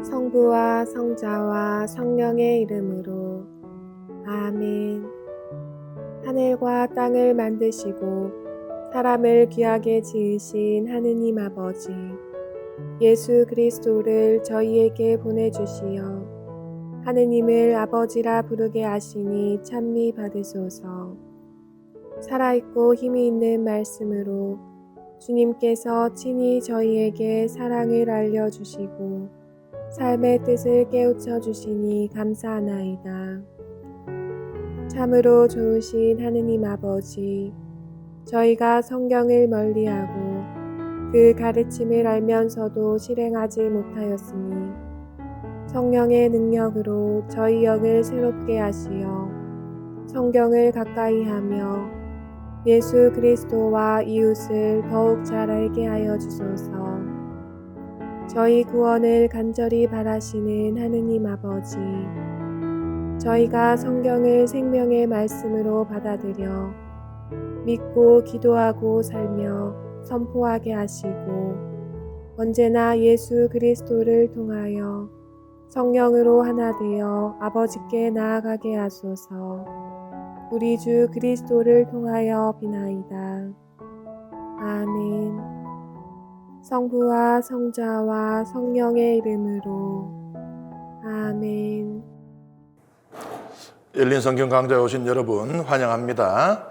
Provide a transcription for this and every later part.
성부와 성자와 성령의 이름으로 아멘. 하늘과 땅을 만드시고 사람을 귀하게 지으신 하느님 아버지, 예수 그리스도를 저희에게 보내주시어 하느님을 아버지라 부르게 하시니 찬미 받으소서. 살아있고 힘이 있는 말씀으로 주님께서 친히 저희에게 사랑을 알려주시고 삶의 뜻을 깨우쳐 주시니 감사하나이다. 참으로 좋으신 하느님 아버지, 저희가 성경을 멀리하고 그 가르침을 알면서도 실행하지 못하였으니 성령의 능력으로 저희 영을 새롭게 하시어 성경을 가까이 하며 예수 그리스도와 이웃을 더욱 잘 알게 하여 주소서. 저희 구원을 간절히 바라시는 하느님 아버지, 저희가 성경을 생명의 말씀으로 받아들여 믿고 기도하고 살며 선포하게 하시고 언제나 예수 그리스도를 통하여 성령으로 하나 되어 아버지께 나아가게 하소서. 우리 주 그리스도를 통하여 비나이다. 아멘. 성부와 성자와 성령의 이름으로 아멘. 열린 성경 강좌에 오신 여러분 환영합니다.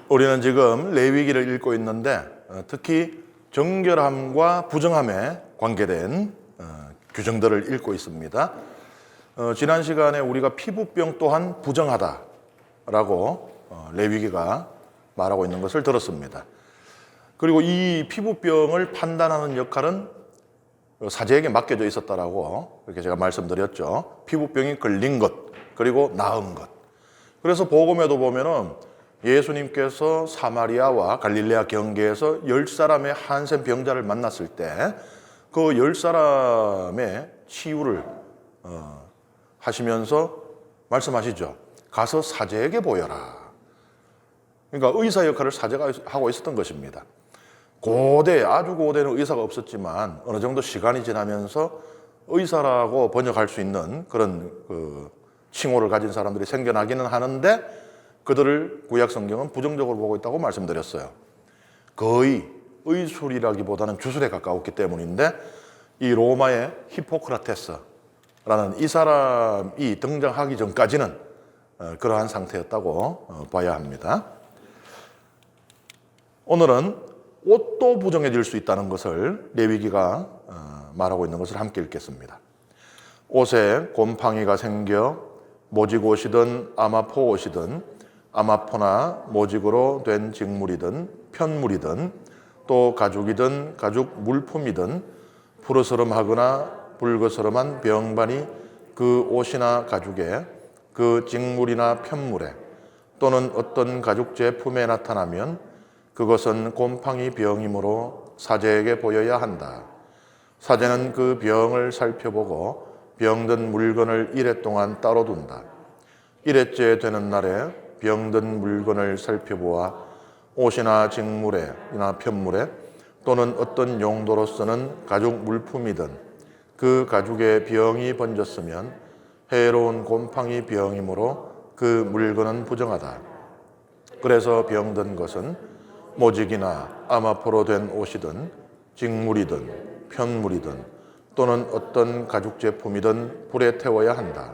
우리는 지금 레위기를 읽고 있는데 특히 정결함과 부정함에 관계된 규정들을 읽고 있습니다. 지난 시간에 우리가 피부병 또한 부정하다라고 레위기가 말하고 있는 것을 들었습니다. 그리고 이 피부병을 판단하는 역할은 사제에게 맡겨져 있었다라고 그렇게 제가 말씀드렸죠. 피부병이 걸린 것 그리고 나은 것. 그래서 복음에도 보면은 예수님께서 사마리아와 갈릴레아 경계에서 10사람의 한센 병자를 만났을 때 그 10사람의 치유를 하시면서 말씀하시죠. 가서 사제에게 보여라. 그러니까 의사 역할을 사제가 하고 있었던 것입니다. 아주 고대는 의사가 없었지만 어느 정도 시간이 지나면서 의사라고 번역할 수 있는 그런 칭호를 가진 사람들이 생겨나기는 하는데 그들을 구약 성경은 부정적으로 보고 있다고 말씀드렸어요. 거의 의술이라기보다는 주술에 가까웠기 때문인데 이 로마의 히포크라테스라는 이 사람이 등장하기 전까지는 그러한 상태였다고 봐야 합니다. 오늘은 옷도 부정해질 수 있다는 것을 레위기가 말하고 있는 것을 함께 읽겠습니다. 옷에 곰팡이가 생겨 모직 옷이든 아마포 옷이든 아마포나 모직으로 된 직물이든 편물이든 또 가죽이든 가죽 물품이든 푸르스름하거나 붉으스름한 병반이 그 옷이나 가죽에 그 직물이나 편물에 또는 어떤 가죽 제품에 나타나면 그것은 곰팡이 병이므로 사제에게 보여야 한다. 사제는 그 병을 살펴보고 병든 물건을 이레 동안 따로 둔다. 이레째 되는 날에 병든 물건을 살펴보아 옷이나 직물에나 편물에 또는 어떤 용도로 쓰는 가죽 물품이든 그 가죽에 병이 번졌으면 해로운 곰팡이 병이므로 그 물건은 부정하다. 그래서 병든 것은 모직이나 아마포로 된 옷이든 직물이든 편물이든 또는 어떤 가죽 제품이든 불에 태워야 한다.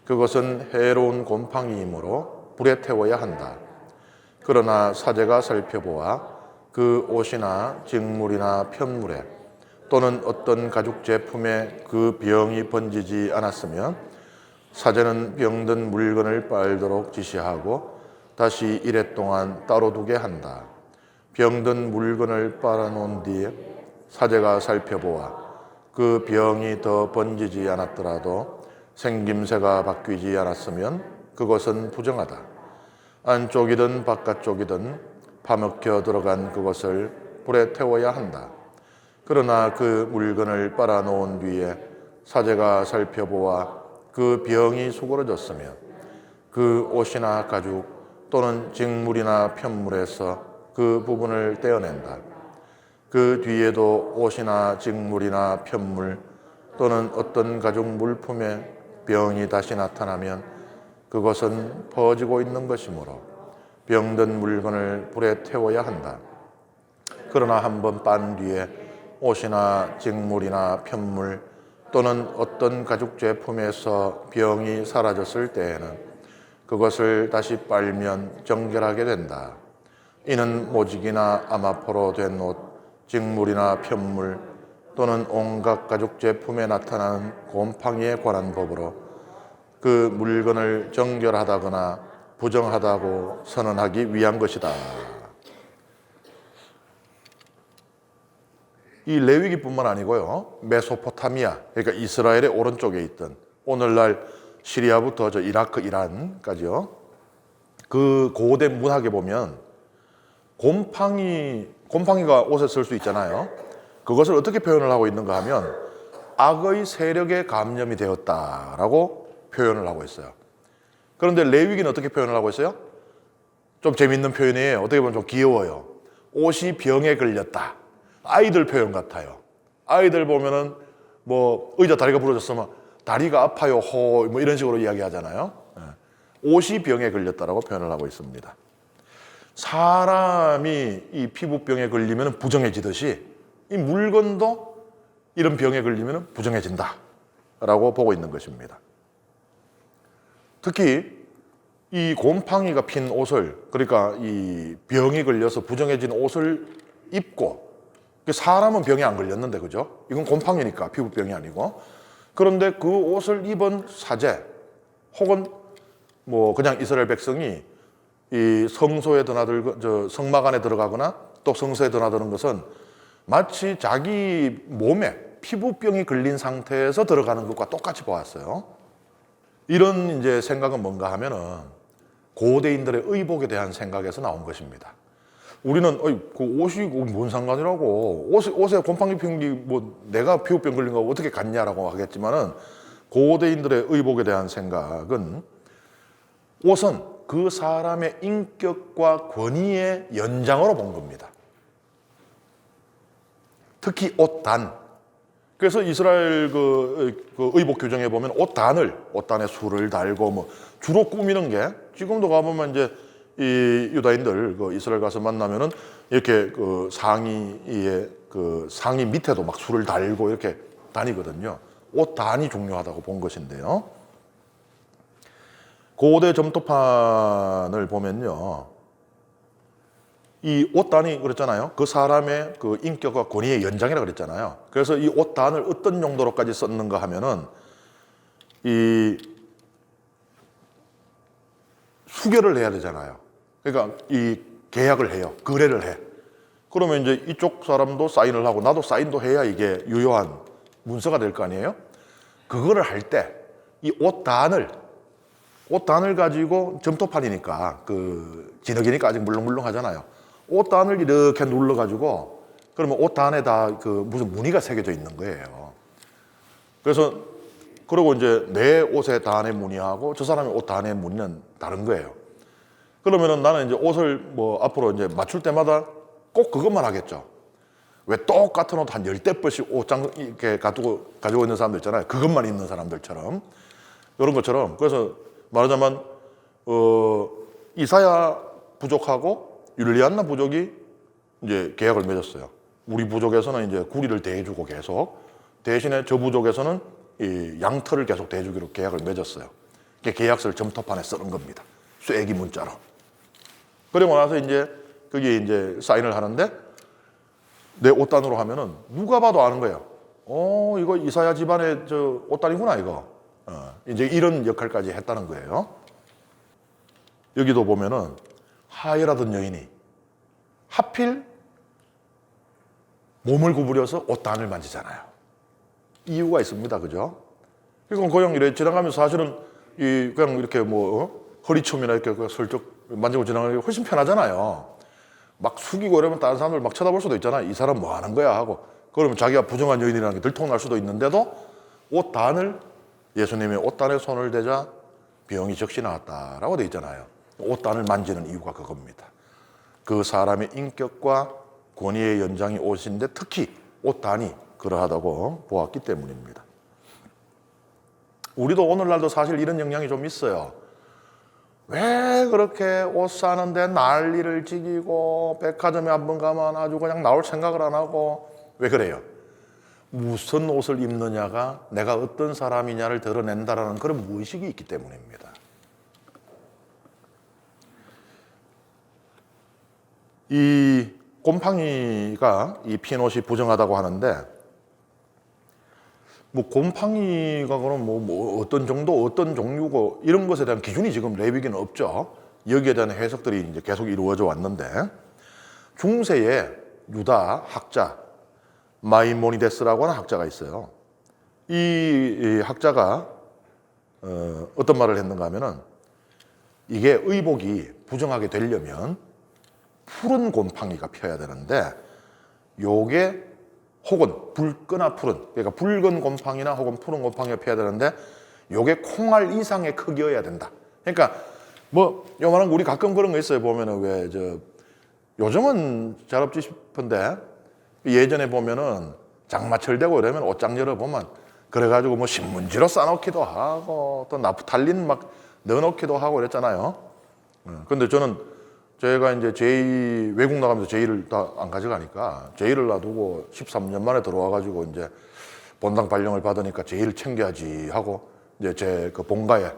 그것은 해로운 곰팡이이므로 불에 태워야 한다. 그러나 사제가 살펴보아 그 옷이나 직물이나 편물에 또는 어떤 가죽 제품에 그 병이 번지지 않았으면 사제는 병든 물건을 빨도록 지시하고 다시 이레 동안 따로 두게 한다. 병든 물건을 빨아놓은 뒤에 사제가 살펴보아 그 병이 더 번지지 않았더라도 생김새가 바뀌지 않았으면 그것은 부정하다. 안쪽이든 바깥쪽이든 파먹혀 들어간 그것을 불에 태워야 한다. 그러나 그 물건을 빨아놓은 뒤에 사제가 살펴보아 그 병이 수그러졌으면 그 옷이나 가죽 또는 직물이나 편물에서 그 부분을 떼어낸다. 그 뒤에도 옷이나 직물이나 편물 또는 어떤 가죽 물품에 병이 다시 나타나면 그것은 퍼지고 있는 것이므로 병든 물건을 불에 태워야 한다. 그러나 한번 빤 뒤에 옷이나 직물이나 편물 또는 어떤 가죽 제품에서 병이 사라졌을 때에는 그것을 다시 빨면 정결하게 된다. 이는 모직이나 아마포로 된 옷, 직물이나 편물 또는 온갖 가죽 제품에 나타나는 곰팡이에 관한 법으로 그 물건을 정결하다거나 부정하다고 선언하기 위한 것이다. 이 레위기뿐만 아니고요, 메소포타미아, 그러니까 이스라엘의 오른쪽에 있던 오늘날 시리아부터 저 이라크, 이란까지요. 그 고대 문학에 보면 곰팡이가 옷에 쓸 수 있잖아요. 그것을 어떻게 표현을 하고 있는가 하면 악의 세력에 감염이 되었다라고 표현을 하고 있어요. 그런데 레위기는 어떻게 표현을 하고 있어요? 좀 재밌는 표현이에요. 어떻게 보면 좀 귀여워요. 옷이 병에 걸렸다. 아이들 표현 같아요. 아이들 보면은 뭐 의자 다리가 부러졌으면 다리가 아파요, 뭐 이런 식으로 이야기하잖아요. 옷이 병에 걸렸다라고 표현을 하고 있습니다. 사람이 이 피부병에 걸리면 부정해지듯이 이 물건도 이런 병에 걸리면 부정해진다라고 보고 있는 것입니다. 특히 이 곰팡이가 핀 옷을, 그러니까 이 병이 걸려서 부정해진 옷을 입고, 사람은 병에 안 걸렸는데, 그죠? 이건 곰팡이니까 피부병이 아니고. 그런데 그 옷을 입은 사제 혹은 뭐 그냥 이스라엘 백성이 이 성소에 드나들고 성막 안에 들어가거나 또 성소에 드나드는 것은 마치 자기 몸에 피부병이 걸린 상태에서 들어가는 것과 똑같이 보았어요. 이런 이제 생각은 뭔가 하면은 고대인들의 의복에 대한 생각에서 나온 것입니다. 우리는 그 옷이 뭔 상관이라고, 옷에 곰팡이 핀 게 뭐 내가 피부병 걸린 거 어떻게 갔냐라고 하겠지만은, 고대인들의 의복에 대한 생각은 옷은 그 사람의 인격과 권위의 연장으로 본 겁니다. 특히 옷단. 그래서 이스라엘 그 의복 규정에 보면 옷단에 술을 달고 뭐 주로 꾸미는 게, 지금도 가보면 이제 이 유다인들 그 이스라엘 가서 만나면은 이렇게 그 상의에 그 상의 밑에도 막 술을 달고 이렇게 다니거든요. 옷단이 중요하다고 본 것인데요. 고대 점토판을 보면요, 이 옷단이 그랬잖아요. 그 사람의 그 인격과 권위의 연장이라고 그랬잖아요. 그래서 이 옷단을 어떤 용도로까지 썼는가 하면은 이 수결을 해야 되잖아요. 그러니까 이 계약을 해요. 거래를 해. 그러면 이제 이쪽 사람도 사인을 하고 나도 사인도 해야 이게 유효한 문서가 될 거 아니에요? 그거를 할 때 이 옷단을 가지고, 점토판이니까 그 진흙이니까 아직 물렁물렁 하잖아요. 옷단을 이렇게 눌러가지고, 그러면 옷단에다 그 무슨 무늬가 새겨져 있는 거예요. 그래서 그리고 이제 내 옷의 단의 무늬하고 저 사람의 옷 단의 무늬는 다른 거예요. 그러면은 나는 이제 옷을 뭐 앞으로 이제 맞출 때마다 꼭 그것만 하겠죠. 왜 똑같은 옷 한 10대 벌씩 옷장 이렇게 가지고 있는 사람들 있잖아요. 그것만 입는 사람들처럼. 이런 것처럼. 그래서 말하자면, 이사야 부족하고 율리안나 부족이 이제 계약을 맺었어요. 우리 부족에서는 이제 구리를 대해주고 계속, 대신에 저 부족에서는 이 양털을 계속 대주기로 계약을 맺었어요. 계약서를 점토판에 쓰는 겁니다. 쐐기 문자로. 그리고 나서 이제 거기에 이제 사인을 하는데, 내 옷단으로 하면은 누가 봐도 아는 거예요. 이거 이사야 집안의 저 옷단이구나, 이거. 이제 이런 역할까지 했다는 거예요. 여기도 보면은 하혈하던 여인이 하필 몸을 구부려서 옷단을 만지잖아요. 이유가 있습니다. 그죠? 그러니까 그냥 이렇게 지나가면서 사실은 그냥 이렇게 허리춤이나 이렇게 슬쩍 만지고 지나가는 게 훨씬 편하잖아요. 막 숙이고 이러면 다른 사람들 막 쳐다볼 수도 있잖아요. 이 사람 뭐 하는 거야 하고. 그러면 자기가 부정한 여인이라는 게 들통날 수도 있는데도 옷단을, 예수님의 옷단에 손을 대자 병이 즉시 나았다라고 돼 있잖아요. 옷단을 만지는 이유가 그겁니다. 그 사람의 인격과 권위의 연장이 옷인데 특히 옷 단이 그러하다고 보았기 때문입니다. 우리도 오늘날도 사실 이런 영향이 좀 있어요. 왜 그렇게 옷 사는데 난리를 지기고 백화점에 한번 가면 아주 그냥 나올 생각을 안 하고 왜 그래요? 무슨 옷을 입느냐가 내가 어떤 사람이냐를 드러낸다라는 그런 무의식이 있기 때문입니다. 이 곰팡이가 이 핀옷이 부정하다고 하는데 뭐 곰팡이가 그럼 뭐 어떤 정도 어떤 종류고 이런 것에 대한 기준이 지금 레위기는 없죠. 여기에 대한 해석들이 이제 계속 이루어져 왔는데 중세에 유다 학자 마이모니데스라고 하는 학자가 있어요. 이 학자가 어떤 말을 했는가 하면은 이게 의복이 부정하게 되려면 푸른 곰팡이가 펴야 되는데 요게 혹은 붉거나 푸른, 그러니까 붉은 곰팡이나 혹은 푸른 곰팡이가 펴야 되는데 요게 콩알 이상의 크기여야 된다. 그러니까 뭐 요만한 거 우리 가끔 그런 거 있어요. 보면은 왜 저 요즘은 잘 없지 싶은데 예전에 보면은 장마철 되고 이러면 옷장 열어보면 그래가지고 뭐 신문지로 싸놓기도 하고 또 나프탈린 막 넣어놓기도 하고 그랬잖아요. 근데 저는 제가 이제 외국 나가면서 제의를 다 안 가져가니까 제의를 놔두고 13년 만에 들어와가지고 이제 본당 발령을 받으니까 제의를 챙겨야지 하고 이제 제 그 본가에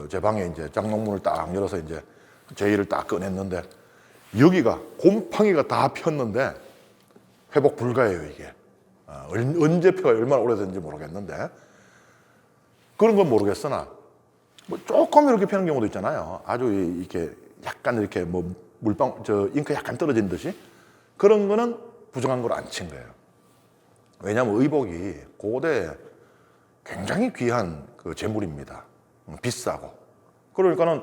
제 방에 이제 장롱문을 딱 열어서 이제 제의를 딱 꺼냈는데 여기가 곰팡이가 다 폈는데 회복 불가예요 이게. 언제 펴가 얼마나 오래됐는지 모르겠는데 그런 건 모르겠으나 뭐 조금 이렇게 펴는 경우도 있잖아요. 아주 이렇게 약간 이렇게 뭐 물방 잉크 약간 떨어진 듯이 그런 거는 부정한 걸 안 친 거예요. 왜냐하면 의복이 고대 굉장히 귀한 그 재물입니다. 비싸고 그러니까는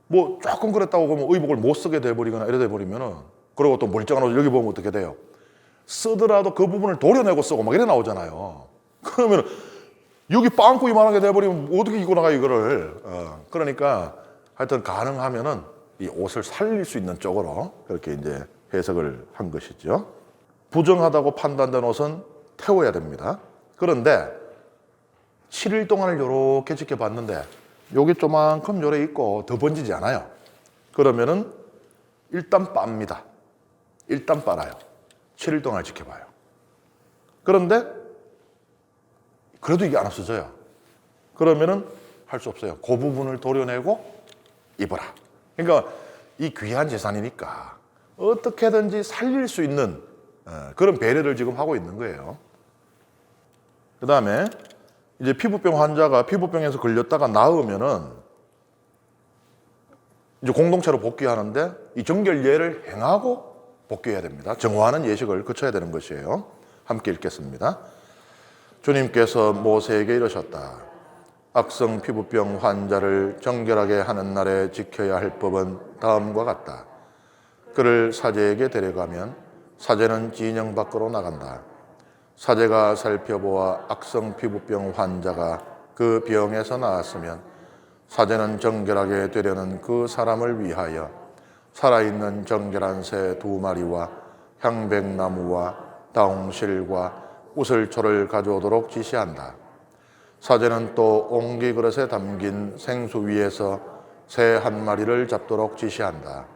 뭐 조금 그랬다고 그러면 의복을 못 쓰게 돼버리거나 이래 돼버리면은 그리고 또 멀쩡한 옷 여기 보면 어떻게 돼요? 쓰더라도 그 부분을 도려내고 쓰고 막 이래 나오잖아요. 그러면 여기 빵꾸 이만하게 돼버리면 어떻게 입고 나가 이거를. 그러니까 하여튼 가능하면은 이 옷을 살릴 수 있는 쪽으로 그렇게 이제 해석을 한 것이죠. 부정하다고 판단된 옷은 태워야 됩니다. 그런데 7일 동안을 이렇게 지켜봤는데 여기 조만큼 요래 있고 더 번지지 않아요. 그러면은 일단 빱니다. 일단 빨아요. 7일 동안 지켜봐요. 그런데 그래도 이게 안 없어져요. 그러면은 할 수 없어요. 그 부분을 도려내고 입어라. 그러니까 이 귀한 재산이니까 어떻게든지 살릴 수 있는 그런 배려를 지금 하고 있는 거예요. 그 다음에 이제 피부병 환자가 피부병에서 걸렸다가 나으면은 이제 공동체로 복귀하는데 이 정결례를 행하고 복귀해야 됩니다. 정화하는 예식을 거쳐야 되는 것이에요. 함께 읽겠습니다. 주님께서 모세에게 이르셨다. 악성 피부병 환자를 정결하게 하는 날에 지켜야 할 법은 다음과 같다. 그를 사제에게 데려가면 사제는 진영 밖으로 나간다. 사제가 살펴보아 악성 피부병 환자가 그 병에서 나았으면 사제는 정결하게 되려는 그 사람을 위하여 살아있는 정결한 새 2마리와 향백나무와 다홍실과 우슬초를 가져오도록 지시한다. 사제는 또 옹기 그릇에 담긴 생수 위에서 새 1마리를 잡도록 지시한다.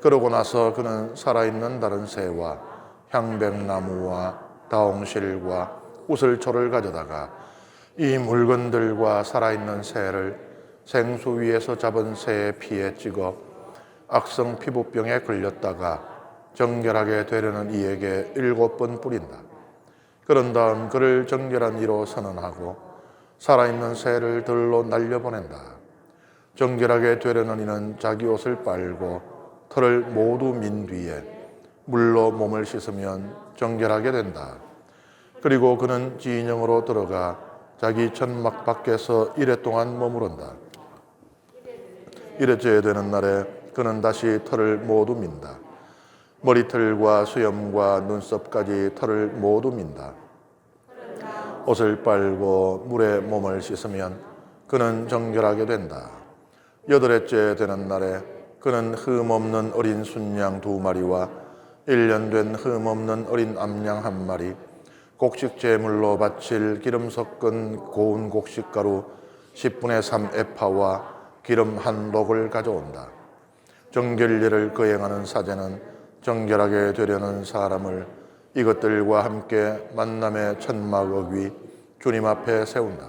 그러고 나서 그는 살아있는 다른 새와 향백나무와 다홍실과 우슬초를 가져다가 이 물건들과 살아있는 새를 생수 위에서 잡은 새의 피에 찍어 악성 피부병에 걸렸다가 정결하게 되려는 이에게 7번 뿌린다. 그런 다음 그를 정결한 이로 선언하고 살아있는 새를 들로 날려보낸다. 정결하게 되려는 이는 자기 옷을 빨고 털을 모두 민 뒤에 물로 몸을 씻으면 정결하게 된다. 그리고 그는 진영으로 들어가 자기 천막 밖에서 이래 동안 머무른다. 이래째 되는 날에 그는 다시 털을 모두 민다. 머리털과 수염과 눈썹까지 털을 모두 민다. 옷을 빨고 물에 몸을 씻으면 그는 정결하게 된다. 8회째 되는 날에 그는 흠없는 어린 순양 2마리와 1년 된 흠없는 어린 암양 한 마리, 곡식 제물로 바칠 기름 섞은 고운 곡식가루 10분의 3 에파와 기름 한 록을 가져온다. 정결례를 거행하는 사제는 정결하게 되려는 사람을 이것들과 함께 만남의 천막 위 주님 앞에 세운다.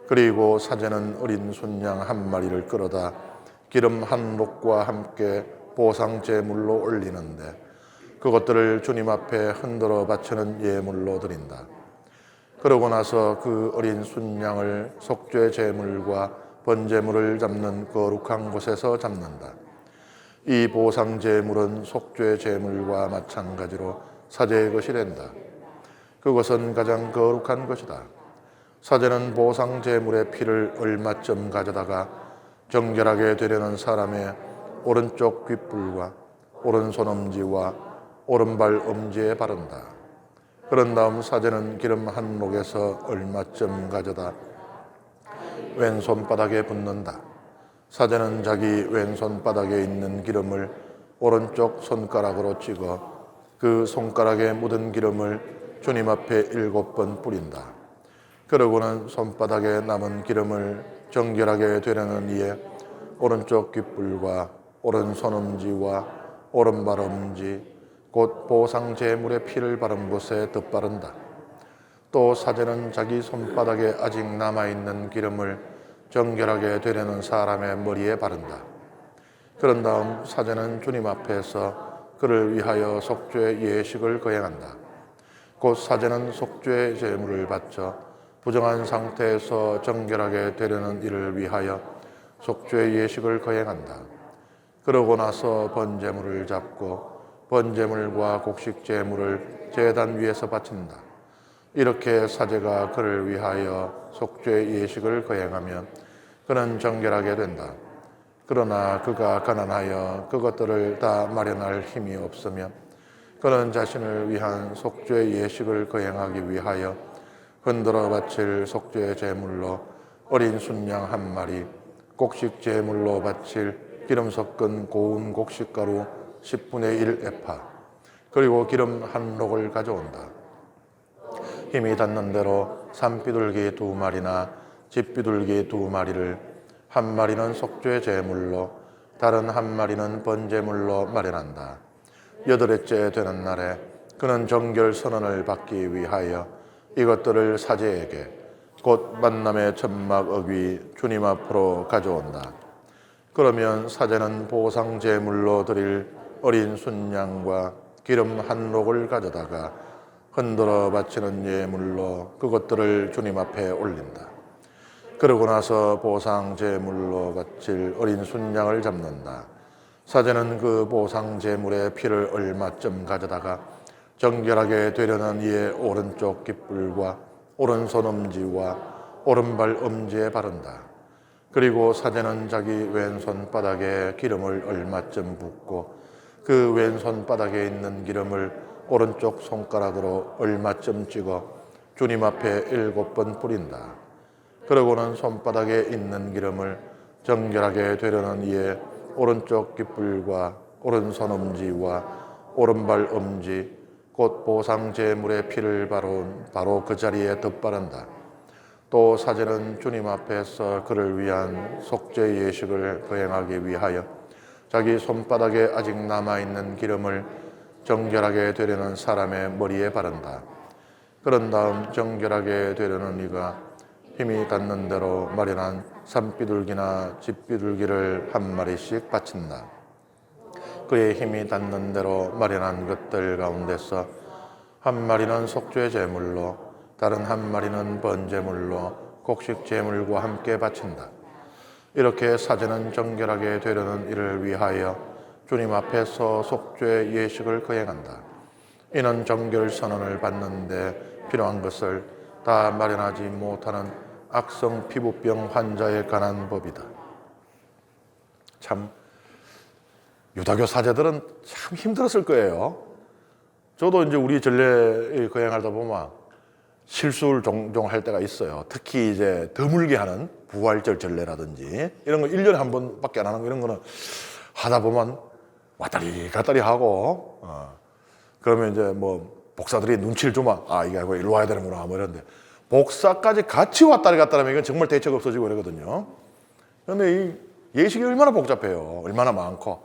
그리고 사제는 어린 순양 한 마리를 끌어다 기름 한 록과 함께 보상 제물로 올리는데 그것들을 주님 앞에 흔들어 바치는 예물로 드린다. 그러고 나서 그 어린 순양을 속죄 제물과 번제물을 잡는 거룩한 곳에서 잡는다. 이 보상 제물은 속죄 제물과 마찬가지로 사제의 것이 된다. 그것은 가장 거룩한 것이다. 사제는 보상 제물의 피를 얼마쯤 가져다가 정결하게 되려는 사람의 오른쪽 귓불과 오른손 엄지와 오른발 엄지에 바른다. 그런 다음 사제는 기름 한 록에서 얼마쯤 가져다 왼손바닥에 붓는다. 사제는 자기 왼손바닥에 있는 기름을 오른쪽 손가락으로 찍어 그 손가락에 묻은 기름을 주님 앞에 7번 뿌린다. 그러고는 손바닥에 남은 기름을 정결하게 되려는 이에 오른쪽 귓불과 오른손 엄지와 오른발 엄지 곧 보상 제물의 피를 바른 곳에 덧바른다. 또 사제는 자기 손바닥에 아직 남아있는 기름을 정결하게 되려는 사람의 머리에 바른다. 그런 다음 사제는 주님 앞에서 그를 위하여 속죄 예식을 거행한다. 곧 사제는 속죄 제물을 바쳐 부정한 상태에서 정결하게 되려는 이를 위하여 속죄 예식을 거행한다. 그러고 나서 번제물을 잡고 번제물과 곡식 제물을 제단 위에서 바친다. 이렇게 사제가 그를 위하여 속죄 예식을 거행하면 그는 정결하게 된다. 그러나 그가 가난하여 그것들을 다 마련할 힘이 없으면 그는 자신을 위한 속죄 예식을 거행하기 위하여 흔들어 바칠 속죄 제물로 어린 순양 한 마리, 곡식 제물로 바칠 기름 섞은 고운 곡식가루 10분의 1 에파, 그리고 기름 한 록을 가져온다. 힘이 닿는 대로 산비둘기 2마리나 집비둘기 2마리를 한 마리는 속죄 제물로 다른 한 마리는 번제물로 마련한다. 8일째 되는 날에 그는 정결 선언을 받기 위하여 이것들을 사제에게 곧 만남의 천막 위 주님 앞으로 가져온다. 그러면 사제는 보상 제물로 드릴 어린 순양과 기름 한 록을 가져다가 흔들어 바치는 예물로 그것들을 주님 앞에 올린다. 그러고 나서 보상 제물로 바칠 어린 순양을 잡는다. 사제는 그 보상 제물의 피를 얼마쯤 가져다가 정결하게 되려는 이의 오른쪽 깃불과 오른손 엄지와 오른발 엄지에 바른다. 그리고 사제는 자기 왼손 바닥에 기름을 얼마쯤 붓고 그 왼손 바닥에 있는 기름을 오른쪽 손가락으로 얼마쯤 찍어 주님 앞에 7번 뿌린다. 그러고는 손바닥에 있는 기름을 정결하게 되려는 이에 오른쪽 깃불과 오른손 엄지와 오른발 엄지 곧 보상 제물의 피를 바로 그 자리에 덧바른다. 또 사제는 주님 앞에서 그를 위한 속죄 예식을 거행하기 위하여 자기 손바닥에 아직 남아있는 기름을 정결하게 되려는 사람의 머리에 바른다. 그런 다음 정결하게 되려는 이가 힘이 닿는 대로 마련한 산비둘기나 집비둘기를 한 마리씩 바친다. 그의 힘이 닿는 대로 마련한 것들 가운데서 한 마리는 속죄 제물로 다른 한 마리는 번제물로 곡식 제물과 함께 바친다. 이렇게 사제는 정결하게 되려는 이를 위하여 주님 앞에서 속죄 예식을 거행한다. 이는 정결 선언을 받는데 필요한 것을 다 마련하지 못하는 악성 피부병 환자에 관한 법이다. 참 유다교 사제들은 참 힘들었을 거예요. 저도 이제 우리 전례 거행하다 보면 실수를 종종 할 때가 있어요. 특히 이제 드물게 하는 부활절 전례라든지 이런 거 1년에 한 번밖에 안 하는 거 이런 거는 하다 보면 왔다리 갔다리 하고, 그러면 이제 뭐 복사들이 눈치를 주면, 이게 아니고 일로 와야 되는구나, 뭐 이런데, 복사까지 같이 왔다리 갔다리 하면 이건 정말 대책 없어지고 이러거든요. 그런데 이 예식이 얼마나 복잡해요. 얼마나 많고.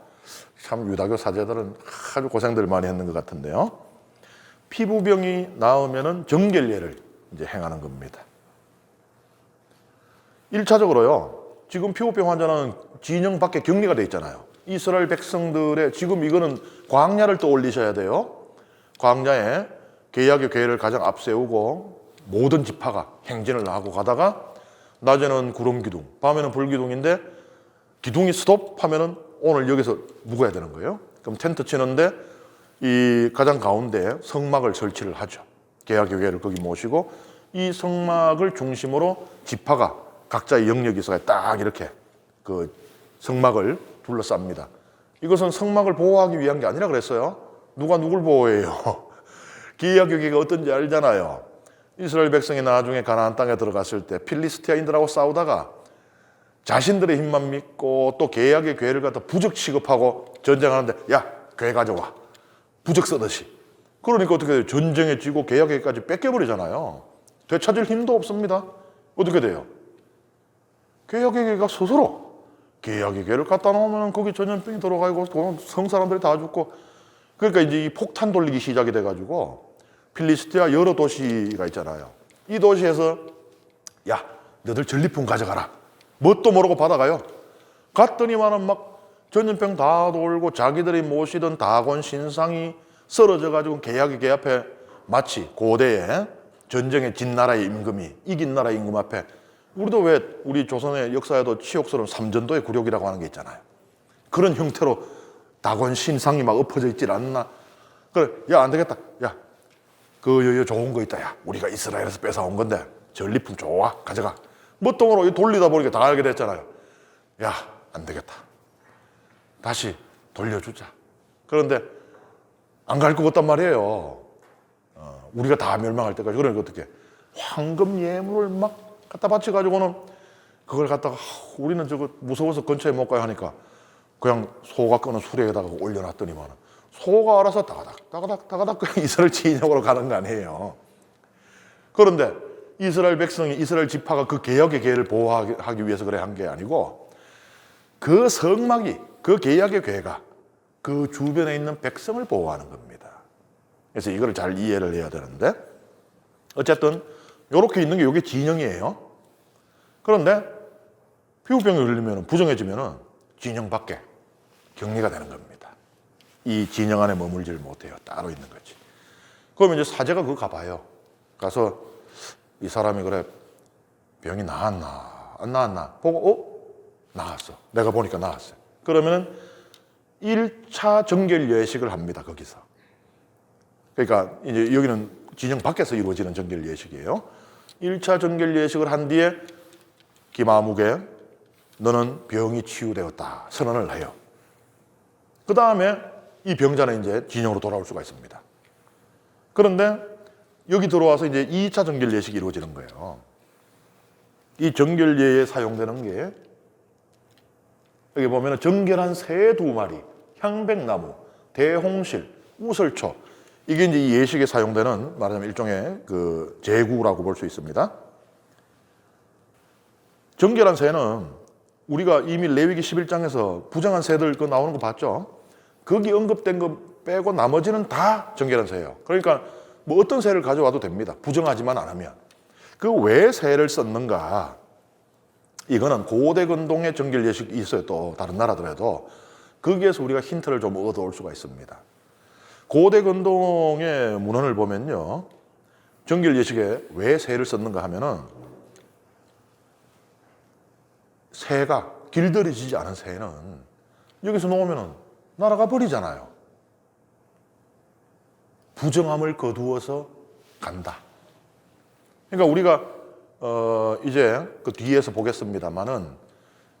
참 유다교 사제들은 아주 고생들 많이 했는 것 같은데요. 피부병이 나오면은 정결례를 이제 행하는 겁니다. 1차적으로요. 지금 피부병 환자는 진영 밖에 격리가 돼 있잖아요. 이스라엘 백성들의 지금 이거는 광야를 떠올리셔야 돼요. 광야에 계약의 계를 가장 앞세우고 모든 지파가 행진을 하고 가다가 낮에는 구름 기둥, 밤에는 불 기둥인데 기둥이 스톱하면은 오늘 여기서 묵어야 되는 거예요. 그럼 텐트 치는데 이 가장 가운데 성막을 설치를 하죠. 계약의 계를 거기 모시고 이 성막을 중심으로 지파가 각자의 영역이 있어야 딱 이렇게 그 성막을 둘러쌉니다. 이것은 성막을 보호하기 위한 게 아니라 그랬어요. 누가 누굴 보호해요? 기약교계가 어떤지 알잖아요. 이스라엘 백성이 나중에 가나안 땅에 들어갔을 때 필리스티아인들하고 싸우다가 자신들의 힘만 믿고 또 계약의 괴를 갖다 부적 취급하고 전쟁하는데 야, 괴 가져와. 부적 쓰듯이. 그러니까 어떻게 돼요? 전쟁에 지고 계약의 괴까지 뺏겨버리잖아요. 되찾을 힘도 없습니다. 어떻게 돼요? 계약의 괴가 스스로 계약의 괴를 갖다 놓으면 거기 전염병이 들어가고 성 사람들이 다 죽고 그러니까 이제 이 폭탄 돌리기 시작이 돼가지고 필리스티아 여러 도시가 있잖아요. 이 도시에서 야, 너들 전리품 가져가라. 뭣도 모르고 받아가요. 갔더니만은 막 전염병 다 돌고 자기들이 모시던 다곤 신상이 쓰러져가지고 계약의 궤 앞에 마치 고대에 전쟁에 진 나라의 임금이 이긴 나라의 임금 앞에 우리도 왜 우리 조선의 역사에도 치욕스러운 삼전도의 굴욕이라고 하는 게 있잖아요. 그런 형태로 다곤 신상이 막 엎어져 있질 않나. 그래, 야, 안 되겠다. 야, 그 좋은 거 있다. 야, 우리가 이스라엘에서 뺏어온 건데 전리품 좋아. 가져가. 뭣도 모르고 돌리다 보니까 다 알게 됐잖아요. 야, 안 되겠다. 다시 돌려주자. 그런데 안 갈 것 같단 말이에요. 우리가 다 멸망할 때까지. 그러니까 어떻게 황금 예물을 막 갖다 바쳐가지고는 그걸 갖다가 우리는 저거 무서워서 근처에 못 가야 하니까 그냥 소가 끄는 수레에다가 올려놨더니만 소가 알아서 다가닥 그냥 이스라엘 진영으로 가는 거 아니에요. 그런데 이스라엘 백성이 이스라엘 지파가 그 계약의 궤를 보호하기 위해서 그래 한 게 아니고 그 성막이 그 계약의 궤가 그 주변에 있는 백성을 보호하는 겁니다. 그래서 이걸 잘 이해를 해야 되는데 어쨌든 이렇게 있는 게 이게 진영이에요. 그런데 피부병이 걸리면 부정해지면 진영 밖에 격리가 되는 겁니다. 이 진영 안에 머물질 못해요. 따로 있는 거지. 그러면 이제 사제가 그거 가봐요. 가서 이 사람이 그래 병이 나았나 안 나았나 보고 나았어. 내가 보니까 나았어요. 그러면은 1차 정결 예식을 합니다. 거기서. 그러니까 이제 여기는 진영 밖에서 이루어지는 정결 예식이에요. 1차 정결 예식을 한 뒤에 기마무게 너는 병이 치유되었다 선언을 해요. 그 다음에 이 병자는 이제 진영으로 돌아올 수가 있습니다. 그런데 여기 들어와서 이제 2차 정결 예식이 이루어지는 거예요. 이 정결예에 사용되는 게 여기 보면 정결한 새 2마리, 향백나무, 대홍실, 우설초 이게 이제 이 예식에 사용되는 말하자면 일종의 그 제구라고 볼 수 있습니다. 정결한 새는 우리가 이미 레위기 11장에서 부정한 새들 그 나오는 거 봤죠? 거기 언급된 거 빼고 나머지는 다 정결한 새예요. 그러니까 뭐 어떤 새를 가져와도 됩니다. 부정하지만 않으면. 그 왜 새를 썼는가? 이거는 고대 근동의 정결 예식이 있어요. 또 다른 나라들에도. 거기에서 우리가 힌트를 좀 얻어올 수가 있습니다. 고대 근동의 문헌을 보면요. 정결 예식에 왜 새를 썼는가 하면은 새가 길들여지지 않은 새는 여기서 놓으면은 날아가 버리잖아요. 부정함을 거두어서 간다. 그러니까 우리가 이제 그 뒤에서 보겠습니다만은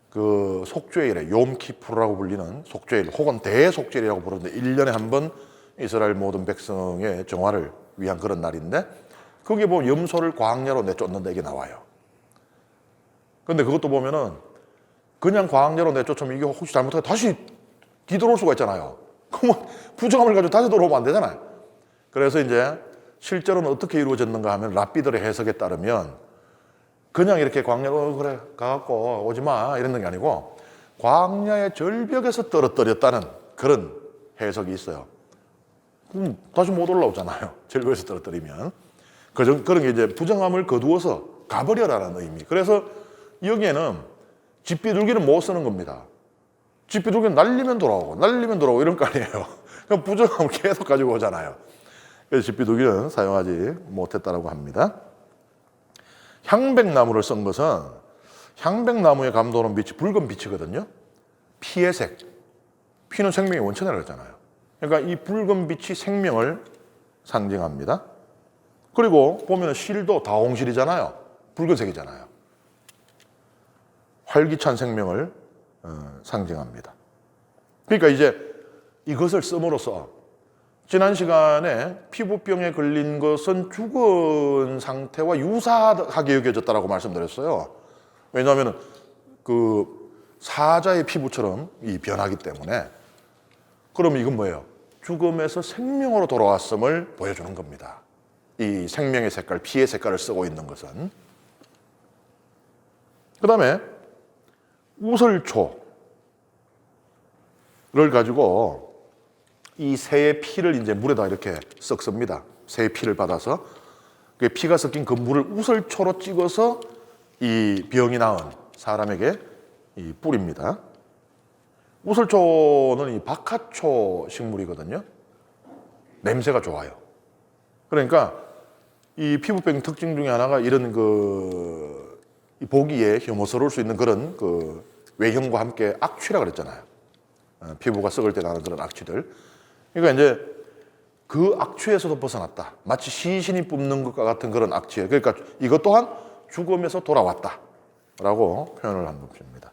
그 속죄일에 욤키푸르라고 불리는 속죄일 혹은 대속죄일이라고 부르는데 1년에 한 번 이스라엘 모든 백성의 정화를 위한 그런 날인데 거기에 보면 염소를 광야로 내쫓는다 이게 나와요. 그런데 그것도 보면은 그냥 광야로 내쫓으면 이게 혹시 잘못하면 다시 뒤돌아올 수가 있잖아요. 그러면 부정함을 가지고 다시 돌아오면 안 되잖아요. 그래서 이제 실제로는 어떻게 이루어졌는가 하면 랍비들의 해석에 따르면 그냥 이렇게 광야로 그래 가갖고 오지 마 이런 게 아니고 광야의 절벽에서 떨어뜨렸다는 그런 해석이 있어요. 그럼 다시 못 올라오잖아요. 절벽에서 떨어뜨리면. 그런 게 이제 부정함을 거두어서 가버려라는 의미. 그래서 여기에는 집비둘기는 못 쓰는 겁니다. 집비둘기는 날리면 돌아오고 이런 거 아니에요. 그럼 부정함을 계속 가지고 오잖아요. 그래서 집비둘기는 사용하지 못했다라고 합니다. 향백나무를 쓴 것은 향백나무에 감도는 빛이 붉은 빛이거든요. 피의 색. 피는 생명의 원천이라고 했잖아요. 그러니까 이 붉은 빛이 생명을 상징합니다. 그리고 보면 실도 다홍실이잖아요. 붉은색이잖아요. 활기찬 생명을 상징합니다. 그러니까 이제 이것을 씀으로써 지난 시간에 피부병에 걸린 것은 죽은 상태와 유사하게 여겨졌다고 말씀드렸어요. 왜냐하면 그 사자의 피부처럼 이 변하기 때문에. 그럼 이건 뭐예요? 죽음에서 생명으로 돌아왔음을 보여주는 겁니다. 이 생명의 색깔, 피의 색깔을 쓰고 있는 것은. 그 다음에 우슬초를 가지고 이 새의 피를 이제 물에다 이렇게 섞습니다. 새의 피를 받아서 그 피가 섞인 그 물을 우슬초로 찍어서 이 병이 나은 사람에게 이 뿌립니다. 우슬초는 이 박하초 식물이거든요. 냄새가 좋아요. 그러니까 이 피부병 특징 중에 하나가 이런 이 보기에 혐오스러울 수 있는 그런 그 외형과 함께 악취라 그랬잖아요. 피부가 썩을 때 나는 그런 악취들. 그러니까 이제 그 악취에서도 벗어났다. 마치 시신이 뿜는 것과 같은 그런 악취. 그러니까 이것 또한 죽음에서 돌아왔다라고 표현을 한 것입니다.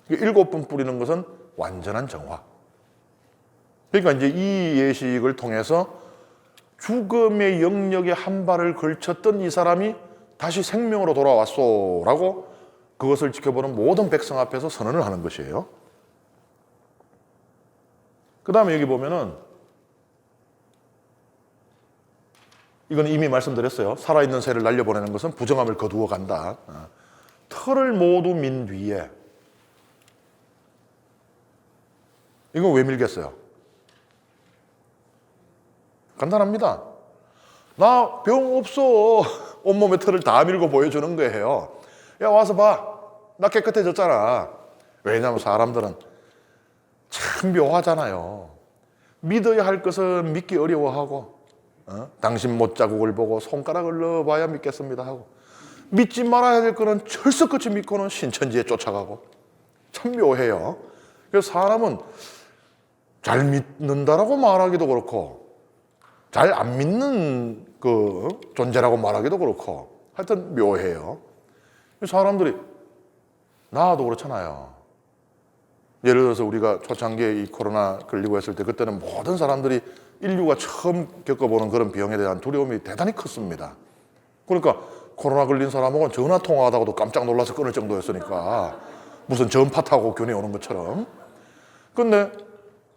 7번 뿌리는 것은 완전한 정화. 그러니까 이제 이 예식을 통해서 죽음의 영역에 한 발을 걸쳤던 이 사람이 다시 생명으로 돌아왔소라고 그것을 지켜보는 모든 백성 앞에서 선언을 하는 것이에요. 그 다음에 여기 보면은 이건 이미 말씀드렸어요. 살아있는 새를 날려보내는 것은 부정함을 거두어 간다. 털을 모두 민 뒤에. 이건 왜 밀겠어요? 간단합니다. 나 병 없어. 온몸에 털을 다 밀고 보여주는 거예요. 야, 와서 봐. 나 깨끗해졌잖아. 왜냐하면 사람들은 참 묘하잖아요. 믿어야 할 것은 믿기 어려워하고, 당신 못자국을 보고 손가락을 넣어봐야 믿겠습니다 하고, 믿지 말아야 될 거는 철석같이 믿고는 신천지에 쫓아가고, 참 묘해요. 그래서 사람은 잘 믿는다라고 말하기도 그렇고, 잘 안 믿는 그 존재라고 말하기도 그렇고, 하여튼 묘해요. 사람들이, 나도 그렇잖아요. 예를 들어서 우리가 초창기에 이 코로나 걸리고 했을 때 그때는 모든 사람들이 인류가 처음 겪어보는 그런 병에 대한 두려움이 대단히 컸습니다. 그러니까 코로나 걸린 사람하고는 전화 통화하다가도 깜짝 놀라서 끊을 정도였으니까 무슨 전파 타고 균이 오는 것처럼. 근데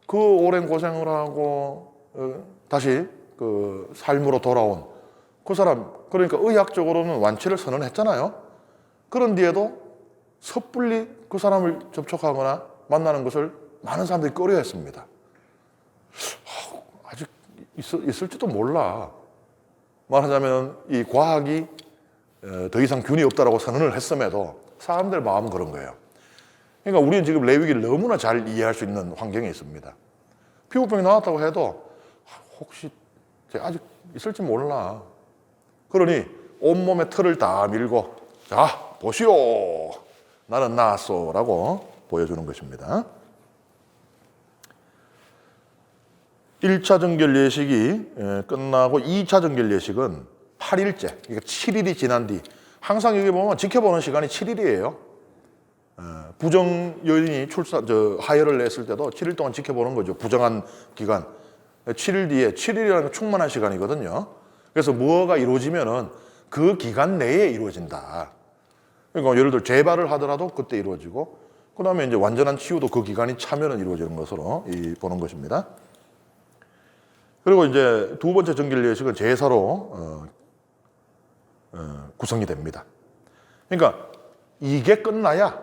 그 오랜 고생을 하고 다시 그 삶으로 돌아온 그 사람, 그러니까 의학적으로는 완치를 선언했잖아요. 그런 뒤에도 섣불리 그 사람을 접촉하거나 만나는 것을 많은 사람들이 꺼려했습니다. 아직 있을지도 몰라. 말하자면 이 과학이 더 이상 균이 없다라고 선언을 했음에도 사람들 마음은 그런 거예요. 그러니까 우리는 지금 레위기를 너무나 잘 이해할 수 있는 환경에 있습니다. 피부병이 나왔다고 해도 혹시 아직 있을지 몰라. 그러니 온몸에 털을 다 밀고, 자, 보시오. 나는 나았소. 라고 보여주는 것입니다. 1차 정결 예식이 끝나고 2차 정결 예식은 8일째, 그러니까 7일이 지난 뒤, 항상 여기 보면 지켜보는 시간이 7일이에요. 부정 여인이 하혈을 냈을 때도 7일 동안 지켜보는 거죠. 부정한 기간. 7일 뒤에, 7일이라는 건 충만한 시간이거든요. 그래서 뭐가 이루어지면은 그 기간 내에 이루어진다. 그러니까 예를 들어 재발을 하더라도 그때 이루어지고, 그 다음에 이제 완전한 치유도 그 기간이 차면은 이루어지는 것으로 보는 것입니다. 그리고 이제 두 번째 정길 예식은 제사로 구성이 됩니다. 그러니까 이게 끝나야,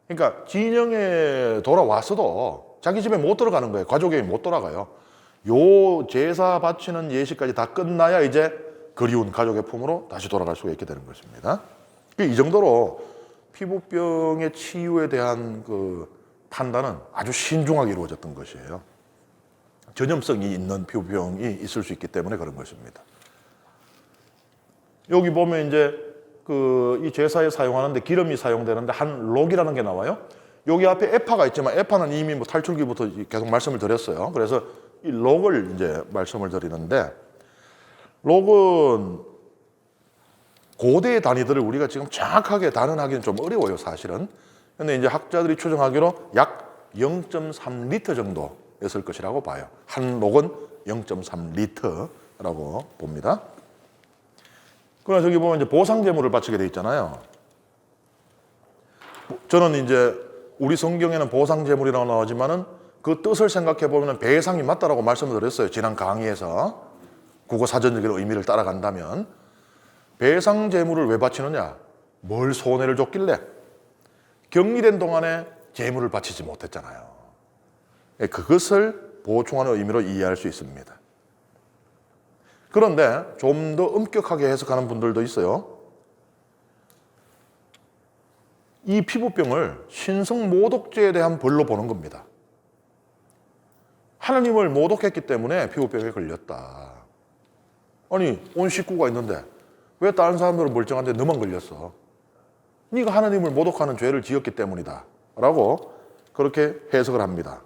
그러니까 진영에 돌아왔어도 자기 집에 못 들어가는 거예요. 가족에게 못 돌아가요. 요 제사 바치는 예식까지 다 끝나야 이제 그리운 가족의 품으로 다시 돌아갈 수가 있게 되는 것입니다. 이 정도로 피부병의 치유에 대한 그 판단은 아주 신중하게 이루어졌던 것이에요. 전염성이 있는 피부병이 있을 수 있기 때문에 그런 것입니다. 여기 보면 이제 이 제사에 사용하는데 기름이 사용되는데 한 록이라는 게 나와요. 여기 앞에 에파가 있지만 에파는 이미 뭐 탈출기부터 계속 말씀을 드렸어요. 그래서 이 록을 이제 말씀을 드리는데, 록은 고대의 단위들을 우리가 지금 정확하게 단언하기는 좀 어려워요, 사실은. 근데 이제 학자들이 추정하기로 약 0.3리터 정도였을 것이라고 봐요. 한 록은 0.3리터라고 봅니다. 그러나 저기 보면 이제 보상제물을 바치게 돼 있잖아요. 저는 이제 우리 성경에는 보상제물이라고 나오지만은 그 뜻을 생각해 보면 배상이 맞다라고 말씀을 드렸어요. 지난 강의에서 국어 사전적인 의미를 따라간다면 배상제물을 왜 바치느냐? 뭘 손해를 줬길래? 격리된 동안에 제물을 바치지 못했잖아요. 그것을 보충하는 의미로 이해할 수 있습니다. 그런데 좀 더 엄격하게 해석하는 분들도 있어요. 이 피부병을 신성 모독죄에 대한 벌로 보는 겁니다. 하나님을 모독했기 때문에 피부병에 걸렸다. 아니, 온 식구가 있는데 왜 다른 사람들은 멀쩡한데 너만 걸렸어? 네가 하나님을 모독하는 죄를 지었기 때문이다 라고 그렇게 해석을 합니다.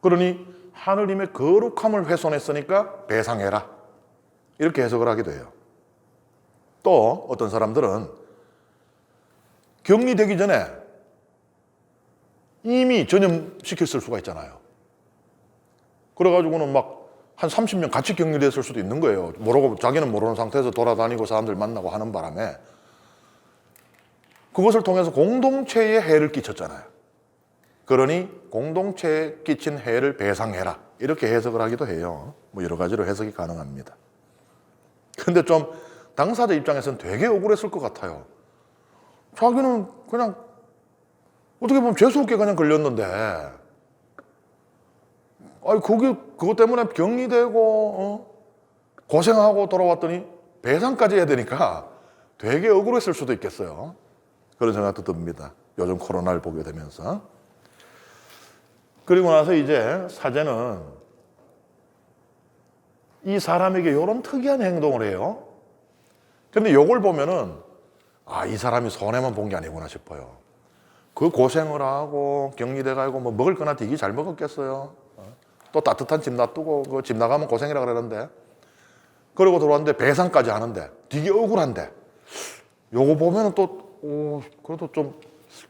그러니 하느님의 거룩함을 훼손했으니까 배상해라, 이렇게 해석을 하게 돼요. 또 어떤 사람들은 격리되기 전에 이미 전염시켰을 수가 있잖아요. 그래가지고는 막 한 30년 같이 격리됐을 수도 있는 거예요. 모르고, 자기는 모르는 상태에서 돌아다니고 사람들 만나고 하는 바람에 그것을 통해서 공동체에 해를 끼쳤잖아요. 그러니 공동체에 끼친 해를 배상해라, 이렇게 해석을 하기도 해요. 뭐 여러 가지로 해석이 가능합니다. 근데 좀 당사자 입장에서는 되게 억울했을 것 같아요. 자기는 그냥 어떻게 보면 재수없게 그냥 걸렸는데, 아니 그것 때문에 격리되고 고생하고 돌아왔더니 배상까지 해야 되니까 되게 억울했을 수도 있겠어요. 그런 생각도 듭니다. 요즘 코로나를 보게 되면서. 그리고 나서 이제 사제는 이 사람에게 이런 특이한 행동을 해요. 근데 이걸 보면은 이 사람이 손해만 본 게 아니구나 싶어요. 그 고생을 하고 격리돼가지고 뭐 먹을 거나 되게 잘 먹었겠어요. 또 따뜻한 집 놔두고 그 집 나가면 고생이라 그러는데, 그러고 들어왔는데 배상까지 하는데 되게 억울한데, 요거 보면은 또 그래도 좀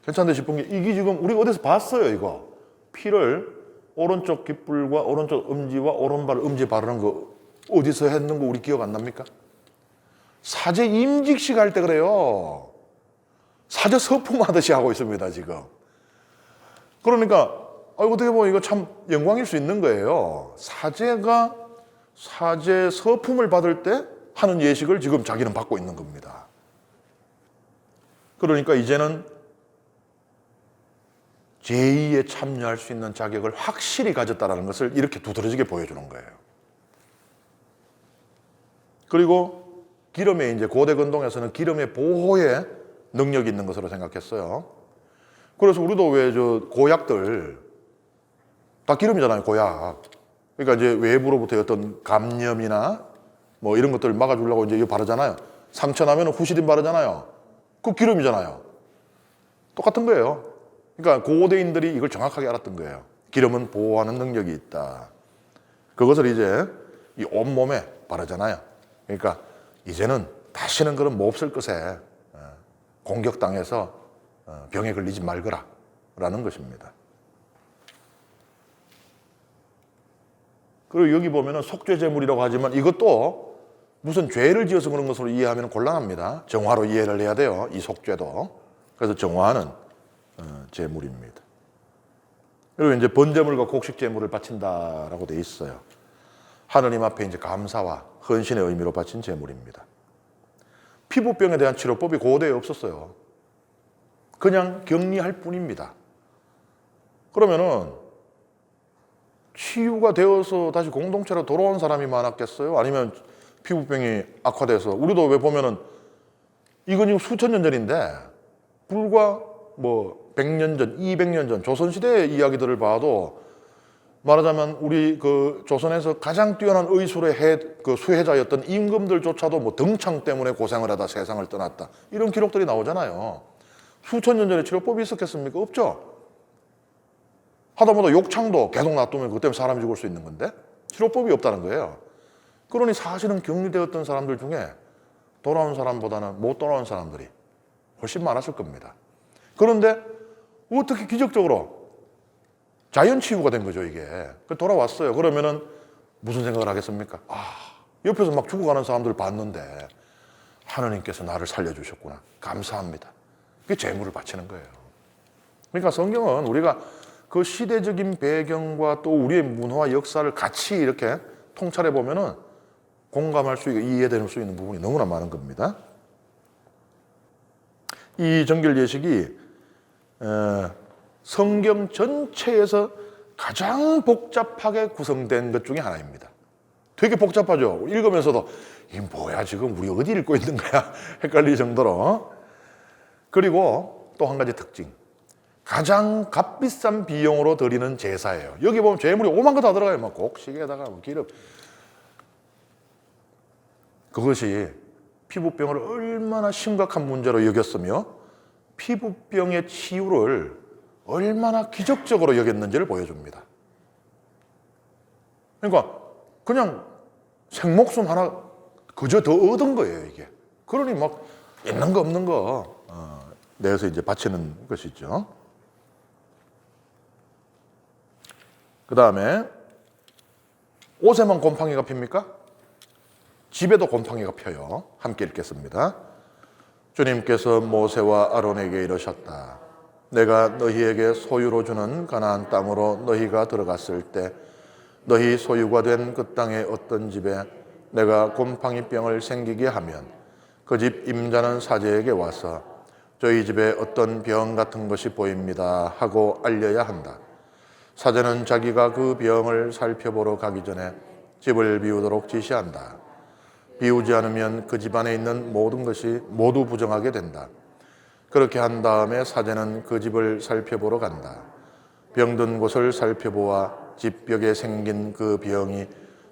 괜찮네 싶은 게, 이게 지금 우리가 어디서 봤어요. 이거 피를 오른쪽 귓불과 오른쪽 엄지와 오른발 엄지 바르는 거 어디서 했는 거 우리 기억 안 납니까? 사제 임직식 할 때 그래요. 사제 서품 하듯이 하고 있습니다 지금. 그러니까 어떻게 보면 이거 참 영광일 수 있는 거예요. 사제가 사제 서품을 받을 때 하는 예식을 지금 자기는 받고 있는 겁니다. 그러니까 이제는 제2에 참여할 수 있는 자격을 확실히 가졌다는 것을 이렇게 두드러지게 보여주는 거예요. 그리고 기름에, 이제 고대 근동에서는 기름의 보호에 능력이 있는 것으로 생각했어요. 그래서 우리도 왜 고약들 다 기름이잖아요, 고약. 그러니까 이제 외부로부터 어떤 감염이나 뭐 이런 것들을 막아주려고 이제 이거 바르잖아요. 상처 나면 후시딘 바르잖아요. 그 기름이잖아요. 똑같은 거예요. 그러니까 고대인들이 이걸 정확하게 알았던 거예요. 기름은 보호하는 능력이 있다. 그것을 이제 이 온몸에 바르잖아요. 그러니까 이제는 다시는 그런 몹쓸 것에 공격당해서 병에 걸리지 말거라 라는 것입니다. 그리고 여기 보면은 속죄제물이라고 하지만 이것도 무슨 죄를 지어서 그런 것으로 이해하면 곤란합니다. 정화로 이해를 해야 돼요, 이 속죄도. 그래서 정화는 제물입니다. 그리고 이제 번제물과 곡식 제물을 바친다라고 돼 있어요. 하느님 앞에 이제 감사와 헌신의 의미로 바친 제물입니다. 피부병에 대한 치료법이 고대에 없었어요. 그냥 격리할 뿐입니다. 그러면은 치유가 되어서 다시 공동체로 돌아온 사람이 많았겠어요? 아니면 피부병이 악화돼서, 우리도 왜 보면은 이건 지금 수천 년 전인데 불과 뭐 100년 전, 200년 전 조선시대의 이야기들을 봐도 말하자면 우리 그 조선에서 가장 뛰어난 의술의 수혜자였던 임금들조차도 뭐 등창 때문에 고생을 하다 세상을 떠났다, 이런 기록들이 나오잖아요. 수천 년 전에 치료법이 있었겠습니까? 없죠. 하다못해 욕창도 계속 놔두면 그것 때문에 사람이 죽을 수 있는 건데 치료법이 없다는 거예요. 그러니 사실은 격리되었던 사람들 중에 돌아온 사람보다는 못 돌아온 사람들이 훨씬 많았을 겁니다. 그런데 어떻게 기적적으로 자연치유가 된 거죠, 이게. 돌아왔어요. 그러면은 무슨 생각을 하겠습니까? 옆에서 막 죽어가는 사람들 봤는데 하느님께서 나를 살려주셨구나. 감사합니다. 그게 제물을 바치는 거예요. 그러니까 성경은 우리가 그 시대적인 배경과 또 우리의 문화와 역사를 같이 이렇게 통찰해 보면은 공감할 수 있고 이해될 수 있는 부분이 너무나 많은 겁니다. 이 정결 예식이 성경 전체에서 가장 복잡하게 구성된 것 중에 하나입니다. 되게 복잡하죠. 읽으면서도 이게 뭐야, 지금 우리 어디 읽고 있는 거야 헷갈릴 정도로. 그리고 또 한 가지 특징, 가장 값비싼 비용으로 드리는 제사예요. 여기 보면 제물이 오만 거 다 들어가요. 막 곡식에다가 뭐 기름. 그것이 피부병을 얼마나 심각한 문제로 여겼으며 피부병의 치유를 얼마나 기적적으로 여겼는지를 보여줍니다. 그러니까 그냥 생목숨 하나 그저 더 얻은 거예요, 이게. 그러니 막 있는 거 없는 거 내서 이제 바치는 것이죠. 그 다음에 옷에만 곰팡이가 핍니까? 집에도 곰팡이가 펴요. 함께 읽겠습니다. 주님께서 모세와 아론에게 이르셨다. 내가 너희에게 소유로 주는 가나안 땅으로 너희가 들어갔을 때 너희 소유가 된 그 땅의 어떤 집에 내가 곰팡이병을 생기게 하면 그 집 임자는 사제에게 와서 저희 집에 어떤 병 같은 것이 보입니다 하고 알려야 한다. 사제는 자기가 그 병을 살펴보러 가기 전에 집을 비우도록 지시한다. 비우지 않으면 그 집안에 있는 모든 것이 모두 부정하게 된다. 그렇게 한 다음에 사제는 그 집을 살펴보러 간다. 병든 곳을 살펴보아 집 벽에 생긴 그 병이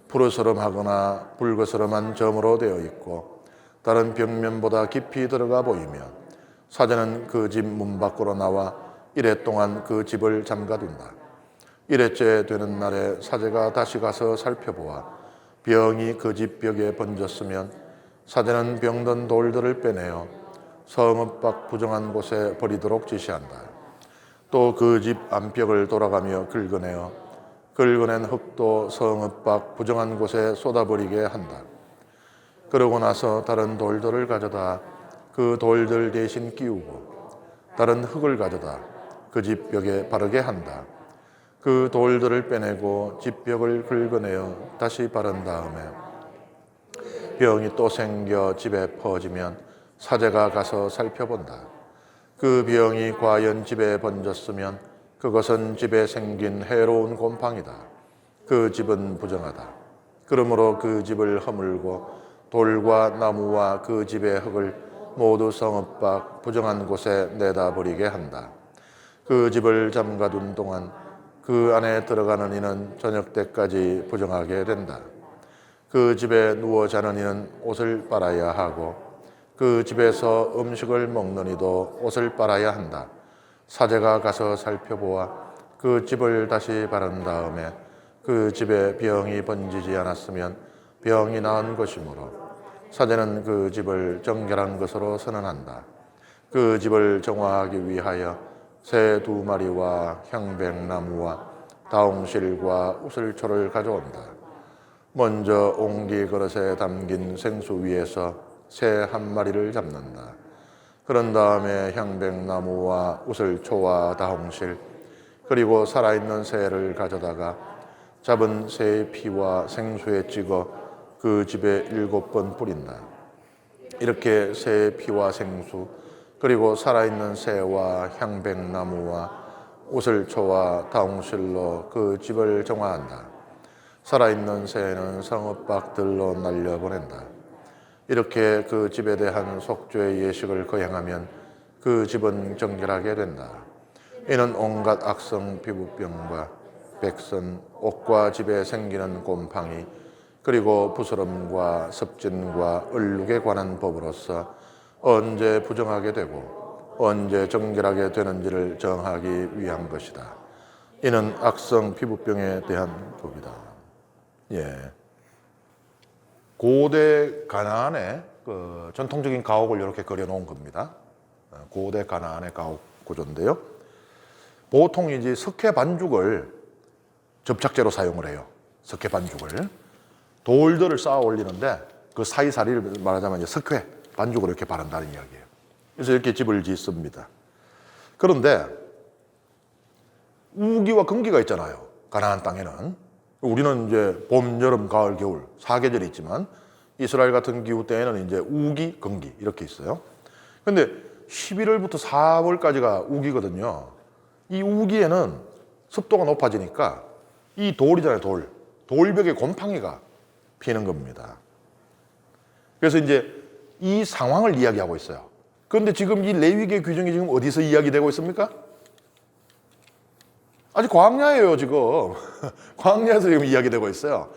푸르스름하거나 붉으스름한 점으로 되어 있고 다른 벽면보다 깊이 들어가 보이면 사제는 그 집 문 밖으로 나와 이래 동안 그 집을 잠가둔다. 이래째 되는 날에 사제가 다시 가서 살펴보아 병이 그 집 벽에 번졌으면 사제는 병든 돌들을 빼내어 성읍 밖 부정한 곳에 버리도록 지시한다. 또 그 집 안벽을 돌아가며 긁어낸 흙도 성읍 밖 부정한 곳에 쏟아버리게 한다. 그러고 나서 다른 돌들을 가져다 그 돌들 대신 끼우고 다른 흙을 가져다 그 집 벽에 바르게 한다. 그 돌들을 빼내고 집 벽을 긁어내어 다시 바른 다음에 병이 또 생겨 집에 퍼지면 사제가 가서 살펴본다. 그 병이 과연 집에 번졌으면 그것은 집에 생긴 해로운 곰팡이다. 그 집은 부정하다. 그러므로 그 집을 허물고 돌과 나무와 그 집의 흙을 모두 성읍 밖 부정한 곳에 내다 버리게 한다. 그 집을 잠가둔 동안 그 안에 들어가는 이는 저녁 때까지 부정하게 된다. 그 집에 누워 자는 이는 옷을 빨아야 하고 그 집에서 음식을 먹는 이도 옷을 빨아야 한다. 사제가 가서 살펴보아 그 집을 다시 바른 다음에 그 집에 병이 번지지 않았으면 병이 나은 것이므로 사제는 그 집을 정결한 것으로 선언한다. 그 집을 정화하기 위하여 새 2마리와 향백나무와 다홍실과 우슬초를 가져온다. 먼저 옹기 그릇에 담긴 생수 위에서 새 1마리를 잡는다. 그런 다음에 향백나무와 우슬초와 다홍실 그리고 살아있는 새를 가져다가 잡은 새의 피와 생수에 찍어 그 집에 7번 뿌린다. 이렇게 새의 피와 생수 그리고 살아있는 새와 향백나무와 우슬초와 다홍실로 그 집을 정화한다. 살아있는 새는 성읍 밖들로 날려보낸다. 이렇게 그 집에 대한 속죄의 예식을 거행하면 그 집은 정결하게 된다. 이는 온갖 악성 피부병과 백선, 옷과 집에 생기는 곰팡이, 그리고 부스럼과 습진과 얼룩에 관한 법으로서 언제 부정하게 되고 언제 정결하게 되는지를 정하기 위한 것이다. 이는 악성 피부병에 대한 법이다. 예. 고대 가나안의 그 전통적인 가옥을 이렇게 그려놓은 겁니다. 고대 가나안의 가옥 구조인데요. 보통 이제 석회 반죽을 접착제로 사용을 해요. 석회 반죽을 돌들을 쌓아 올리는데 그 사이사리를 말하자면 이제 석회 반죽으로 이렇게 바른다는 이야기예요. 그래서 이렇게 집을 짓습니다. 그런데 우기와 금기가 있잖아요. 가나안 땅에는. 우리는 이제 봄, 여름, 가을, 겨울 4계절이 있지만 이스라엘 같은 기후 때에는 이제 우기, 금기 이렇게 있어요. 근데 11월부터 4월까지가 우기거든요. 이 우기에는 습도가 높아지니까 이 돌이잖아요, 돌. 돌벽에 곰팡이가 피는 겁니다. 그래서 이제 이 상황을 이야기하고 있어요. 그런데 지금 이 레위기의 규정이 지금 어디서 이야기되고 있습니까? 아직 광야예요, 지금. 광야에서 지금 이야기되고 있어요.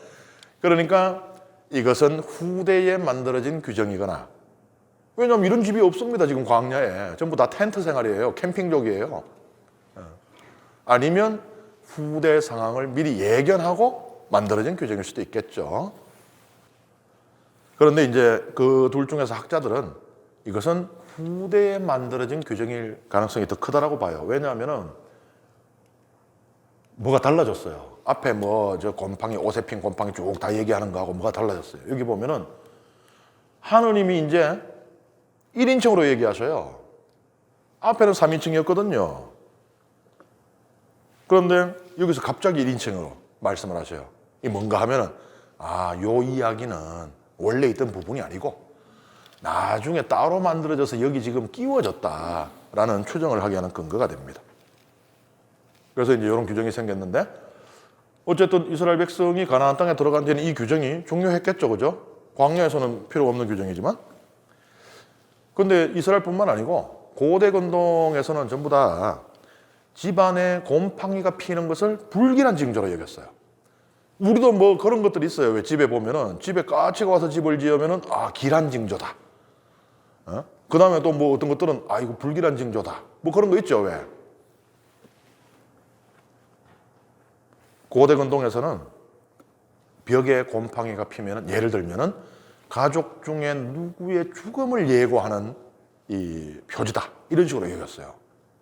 그러니까 이것은 후대에 만들어진 규정이거나, 왜냐하면 이런 집이 없습니다, 지금 광야에. 전부 다 텐트 생활이에요. 캠핑족이에요. 아니면 후대 상황을 미리 예견하고 만들어진 규정일 수도 있겠죠. 그런데 이제 그 둘 중에서 학자들은 이것은 후대에 만들어진 규정일 가능성이 더 크다라고 봐요. 왜냐하면은 뭐가 달라졌어요. 앞에 뭐 저 곰팡이, 옷에 핀 곰팡이 쭉 다 얘기하는 거하고 뭐가 달라졌어요. 여기 보면은 하느님이 이제 1인칭으로 얘기하셔요. 앞에는 3인칭이었거든요. 그런데 여기서 갑자기 1인칭으로 말씀을 하셔요. 이게 뭔가 하면은 요 이야기는 원래 있던 부분이 아니고 나중에 따로 만들어져서 여기 지금 끼워졌다라는 추정을 하게 하는 근거가 됩니다. 그래서 이제 이런 규정이 생겼는데, 어쨌든 이스라엘 백성이 가나안 땅에 들어간 데는 이 규정이 중요했겠죠, 그죠? 광야에서는 필요 없는 규정이지만. 근데 이스라엘뿐만 아니고 고대 근동에서는 전부 다 집안에 곰팡이가 피는 것을 불길한 징조로 여겼어요. 우리도 뭐 그런 것들이 있어요. 왜 집에 보면은, 집에 까치가 와서 집을 지으면은 길한 징조다. 그 다음에 또 뭐 어떤 것들은 이거 불길한 징조다. 뭐 그런 거 있죠, 왜? 고대 근동에서는 벽에 곰팡이가 피면은, 예를 들면은 가족 중에 누구의 죽음을 예고하는 이 표지다, 이런 식으로 여겼어요.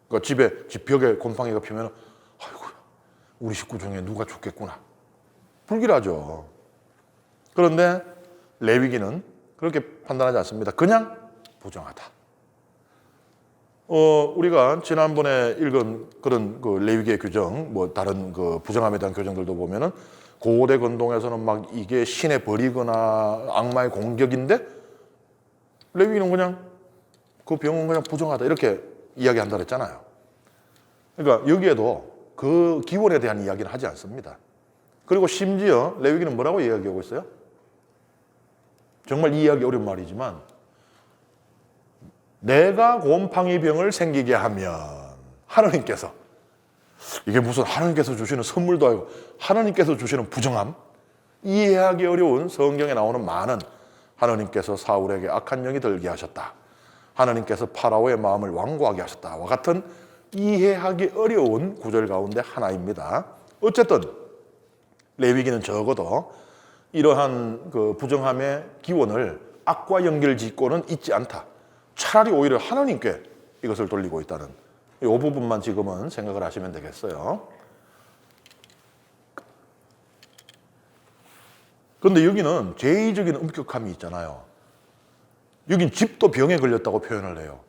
그러니까 집 벽에 곰팡이가 피면은 아이고, 우리 식구 중에 누가 죽겠구나. 불길하죠. 그런데 레위기는 그렇게 판단하지 않습니다. 그냥 부정하다. 우리가 지난번에 읽은 그런 그 레위기의 규정, 뭐 다른 그 부정함에 대한 규정들도 보면은 고대 근동에서는 막 이게 신의 벌이거나 악마의 공격인데, 레위기는 그냥 그 병은 그냥 부정하다 이렇게 이야기한다 그랬잖아요. 그러니까 여기에도 그 기원에 대한 이야기는 하지 않습니다. 그리고 심지어 레위기는 뭐라고 이야기하고 있어요? 정말 이해하기 어려운 말이지만, 내가 곰팡이 병을 생기게 하면 하나님께서, 이게 무슨 하나님께서 주시는 선물도 아니고 하나님께서 주시는 부정함, 이해하기 어려운 성경에 나오는 많은 하나님께서 사울에게 악한 영이 들게 하셨다, 하나님께서 파라오의 마음을 완고하게 하셨다와 같은 이해하기 어려운 구절 가운데 하나입니다. 어쨌든 레위기는 적어도 이러한 그 부정함의 기원을 악과 연결짓고는 있지 않다. 차라리 오히려 하나님께 이것을 돌리고 있다는 이 부분만 지금은 생각을 하시면 되겠어요. 그런데 여기는 제의적인 엄격함이 있잖아요. 여긴 집도 병에 걸렸다고 표현을 해요.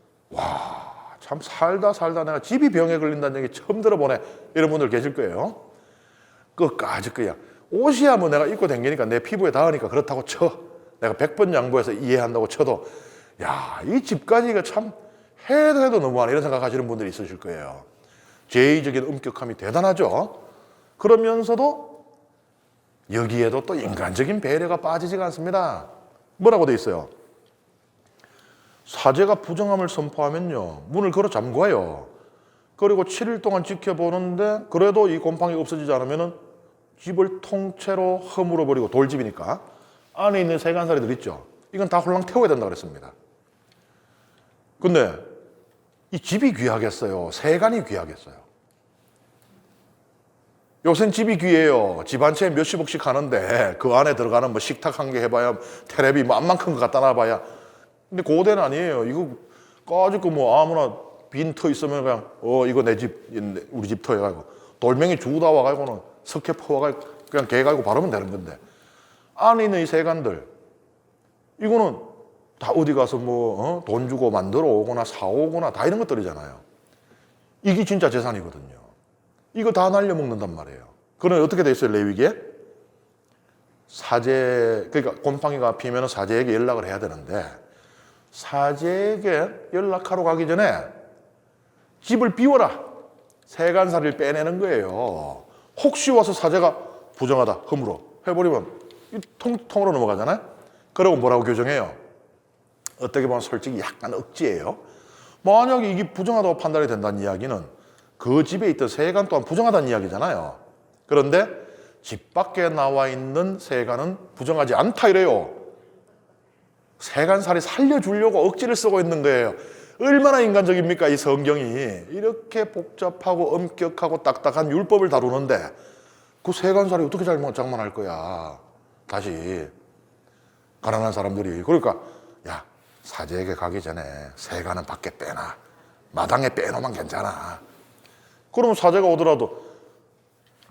참 살다 내가 집이 병에 걸린다는 얘기 처음 들어보네. 이런 분들 계실 거예요. 끝까지 그냥 옷이야 뭐 내가 입고 다니니까 내 피부에 닿으니까 그렇다고 쳐. 내가 100번 양보해서 이해한다고 쳐도 야, 이 집까지 이거 참 해도 너무하네 이런 생각하시는 분들이 있으실 거예요. 제의적인 엄격함이 대단하죠. 그러면서도 여기에도 또 인간적인 배려가 빠지지가 않습니다. 뭐라고 돼 있어요? 사제가 부정함을 선포하면요 문을 걸어 잠궈요. 그리고 7일 동안 지켜보는데 그래도 이 곰팡이가 없어지지 않으면 집을 통째로 허물어 버리고 돌집이니까 안에 있는 세간살이들 있죠. 이건 다 홀랑 태워야 된다고 그랬습니다. 근데 이 집이 귀하겠어요? 세간이 귀하겠어요? 요새는 집이 귀해요. 집 한 채에 몇십억씩 하는데 그 안에 들어가는 뭐 식탁 한 개 해봐야 텔레비 뭐 안만큼 갖다 놔봐야. 근데 고대는 아니에요. 이거 까짓거 뭐 아무나 빈 터 있으면 그냥 이거 내 집, 우리 집 터 해가지고 돌멩이 주우다 와가지고는 석회 퍼와가지고 그냥 개 가지고 바르면 되는 건데 안에 있는 이 세간들 이거는 다 어디 가서 뭐 돈 주고 만들어 오거나 사오거나 다 이런 것들이잖아요. 이게 진짜 재산이거든요. 이거 다 날려먹는단 말이에요. 그러면 어떻게 돼 있어요, 레위기에? 사제, 그러니까 곰팡이가 피면 사제에게 연락을 해야 되는데 사제에게 연락하러 가기 전에 집을 비워라. 세간살이를 빼내는 거예요. 혹시 와서 사제가 부정하다, 허물어 해버리면 통으로 넘어가잖아요. 그러고 뭐라고 교정해요? 어떻게 보면 솔직히 약간 억지예요. 만약에 이게 부정하다고 판단이 된다는 이야기는 그 집에 있던 세간 또한 부정하다는 이야기잖아요. 그런데 집 밖에 나와 있는 세간은 부정하지 않다 이래요. 세간살이 살려주려고 억지를 쓰고 있는 거예요. 얼마나 인간적입니까 이 성경이. 이렇게 복잡하고 엄격하고 딱딱한 율법을 다루는데 그 세간살이 어떻게 장만할 거야. 다시 가난한 사람들이. 그러니까 야, 사제에게 가기 전에 세간은 밖에 빼놔. 마당에 빼놓으면 괜찮아. 그러면 사제가 오더라도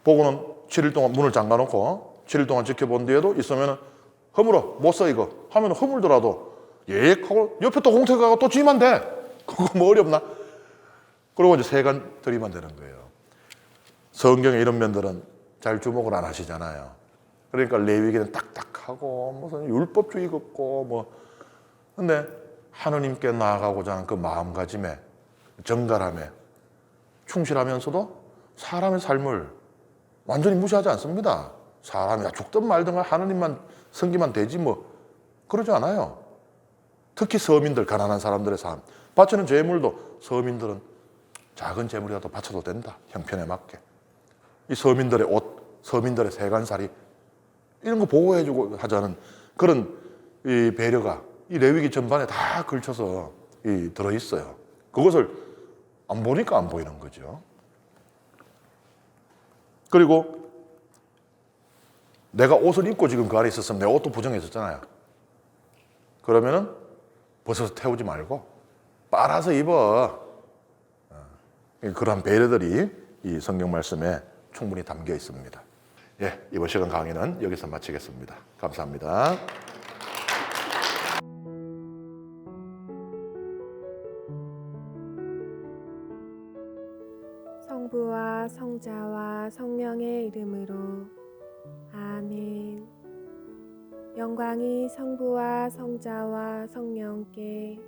보고는 7일 동안 문을 잠가놓고 7일 동안 지켜본 뒤에도 있으면 허물어 못 써 이거 하면 허물더라도 하고 옆에 또 공택하고 또 지면 돼. 그거 뭐 어렵나? 그리고 이제 세간 들이면 되는 거예요. 성경에 이런 면들은 잘 주목을 안 하시잖아요. 그러니까 레위기는 딱딱하고 무슨 율법주의 같고 뭐. 근데 하느님께 나아가고자 하는 그 마음가짐에 정갈함에 충실하면서도 사람의 삶을 완전히 무시하지 않습니다. 사람이 죽든 말든 하느님만 섬기면 되지 뭐 그러지 않아요. 특히 서민들, 가난한 사람들의 삶. 바치는 재물도 서민들은 작은 재물이라도 바쳐도 된다. 형편에 맞게. 이 서민들의 옷, 서민들의 세간살이 이런 거 보호해주고 하자는 그런 이 배려가 이 레위기 전반에 다 걸쳐서 들어있어요. 그것을 안 보니까 안 보이는 거죠. 그리고 내가 옷을 입고 지금 그 안에 있었으면 내 옷도 부정했었잖아요. 그러면은 벗어서 태우지 말고 빨아서 입어. 그런 배려들이 이 성경 말씀에 충분히 담겨 있습니다. 예, 이번 시간 강의는 여기서 마치겠습니다. 감사합니다. 성부와 성자와 성령의 이름으로 아멘. 영광이 성부와 성자와 성령께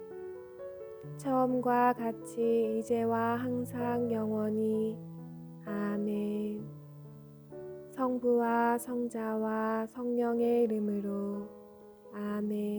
처음과 같이 이제와 항상 영원히 아멘. 성부와 성자와 성령의 이름으로 아멘.